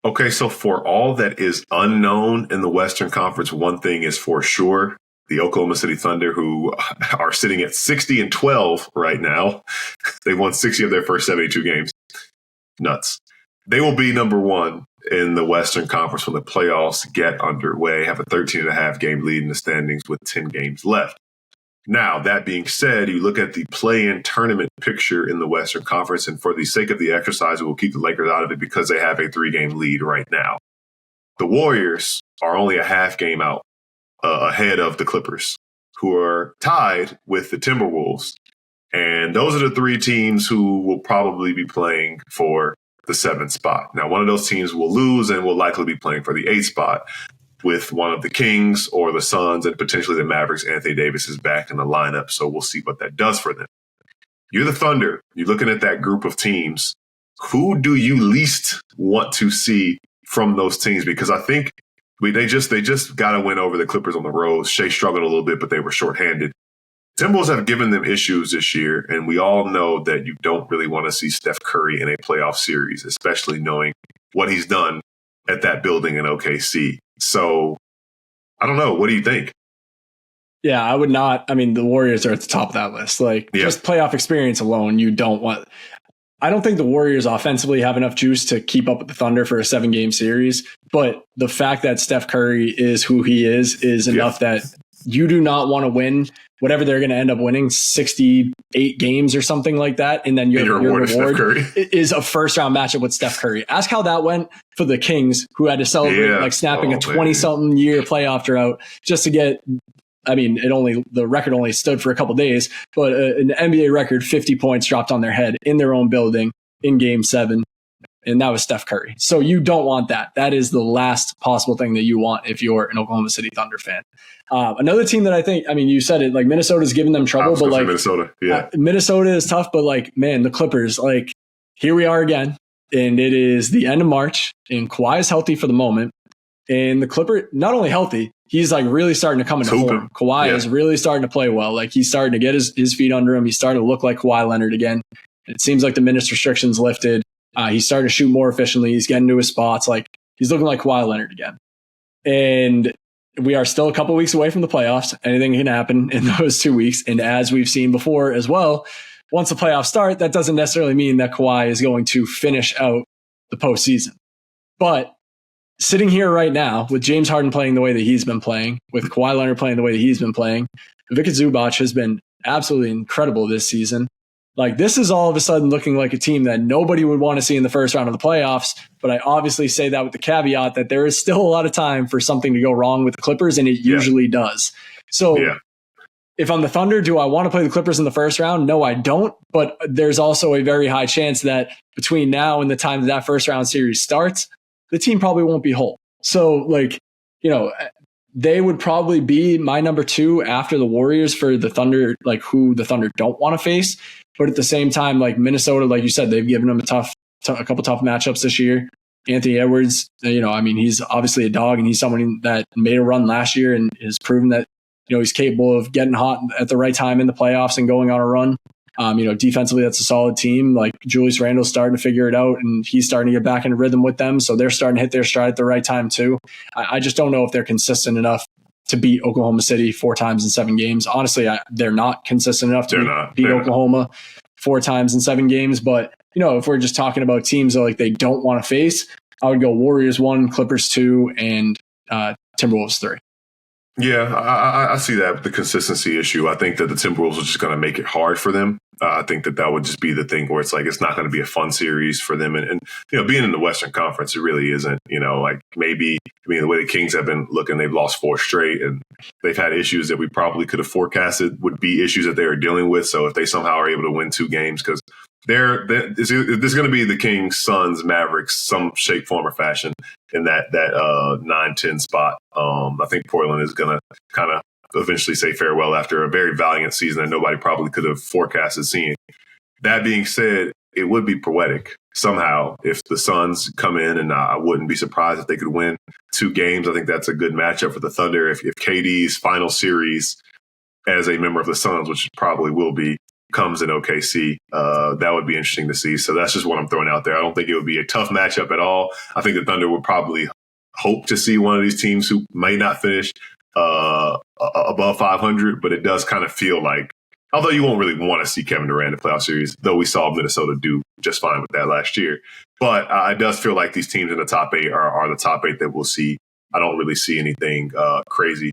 Okay, so for all that is unknown in the Western Conference, one thing is for sure. The Oklahoma City Thunder, who are sitting at 60-12 right now. They've won 60 of their first 72 games. Nuts. They will be number one in the Western Conference when the playoffs get underway, have a 13.5 game lead in the standings with 10 games left. Now, that being said, you look at the play-in tournament picture in the Western Conference, and for the sake of the exercise, we'll keep the Lakers out of it because they have a 3-game lead right now. The Warriors are only a half game out ahead of the Clippers, who are tied with the Timberwolves. And those are the 3 teams who will probably be playing for the 7th spot. Now, one of those teams will lose and will likely be playing for the 8th spot, with one of the Kings or the Suns and potentially the Mavericks. Anthony Davis is back in the lineup, so we'll see what that does for them. You're the Thunder. You're looking at that group of teams. Who do you least want to see from those teams? Because I think they just got to win over the Clippers on the road. Shea struggled a little bit, but they were shorthanded. Timberwolves have given them issues this year, and we all know that you don't really want to see Steph Curry in a playoff series, especially knowing what he's done at that building in OKC. So, I don't know. What do you think? Yeah, I would not. I mean, the Warriors are at the top of that list. Just playoff experience alone, you don't want. I don't think the Warriors offensively have enough juice to keep up with the Thunder for a 7-game series. But the fact that Steph Curry is who he is enough that you do not want to win whatever they're going to end up winning, 68 games or something like that. And then your reward is a first-round matchup with Steph Curry. Ask how that went for the Kings, who had to celebrate snapping a 20-something year playoff drought just to get, the record only stood for a couple days, but an NBA record 50 points dropped on their head in their own building in Game 7. And that was Steph Curry. So you don't want that. That is the last possible thing that you want if you're an Oklahoma City Thunder fan. Another team that I think, you said it, Minnesota's giving them trouble, but Minnesota, Minnesota is tough, but the Clippers, here we are again, and it is the end of March, and Kawhi is healthy for the moment, and the Clipper not only healthy, he's really starting to come into form. Kawhi is really starting to play well. He's starting to get his feet under him. He's starting to look like Kawhi Leonard again. It seems like the minutes restrictions lifted. He's starting to shoot more efficiently. He's getting to his spots. He's looking like Kawhi Leonard again. And we are still a couple weeks away from the playoffs. Anything can happen in those 2 weeks. And as we've seen before as well, once the playoffs start, that doesn't necessarily mean that Kawhi is going to finish out the postseason. But sitting here right now with James Harden playing the way that he's been playing, with Kawhi Leonard playing the way that he's been playing, Ivica Zubac has been absolutely incredible this season. This is all of a sudden looking like a team that nobody would want to see in the first round of the playoffs. But I obviously say that with the caveat that there is still a lot of time for something to go wrong with the Clippers, and it usually does. So if I'm the Thunder, do I want to play the Clippers in the first round? No, I don't. But there's also a very high chance that between now and the time that first round series starts, the team probably won't be whole. So, they would probably be my number 2 after the Warriors for the Thunder, who the Thunder don't want to face. But at the same time, Minnesota, like you said, they've given them a couple tough matchups this year. Anthony Edwards, he's obviously a dog, and he's someone that made a run last year and has proven that, he's capable of getting hot at the right time in the playoffs and going on a run. Defensively, that's a solid team. Julius Randle's starting to figure it out, and he's starting to get back into rhythm with them. So they're starting to hit their stride at the right time too. I just don't know if they're consistent enough to beat Oklahoma City 4 times in 7 games. Honestly, they're not consistent enough to beat Oklahoma 4 times in 7 games. But, if we're just talking about teams that they don't want to face, I would go Warriors 1, Clippers 2, and Timberwolves 3. Yeah, I see that with the consistency issue. I think that the Timberwolves are just going to make it hard for them. I think that would just be the thing where it's it's not going to be a fun series for them. And being in the Western Conference, it really isn't, maybe, the way the Kings have been looking, they've lost 4 straight, and they've had issues that we probably could have forecasted would be issues that they are dealing with. So if they somehow are able to win 2 games, because there's going to be the Kings, Suns, Mavericks, some shape, form, or fashion in that 9-10 spot. I think Portland is going to kind of eventually say farewell after a very valiant season that nobody probably could have forecasted seeing. That being said, it would be poetic somehow if the Suns come in, and I wouldn't be surprised if they could win 2 games. I think that's a good matchup for the Thunder. If KD's final series as a member of the Suns, which probably will be, comes in OKC. That would be interesting to see. So that's just what I'm throwing out there. I don't think it would be a tough matchup at all. I think the Thunder would probably hope to see one of these teams who may not finish above 500, but it does kind of feel like, although you won't really want to see Kevin Durant in the playoff series, though we saw Minnesota do just fine with that last year. But it does feel like these teams in the top 8 are the top 8 that we'll see. I don't really see anything crazy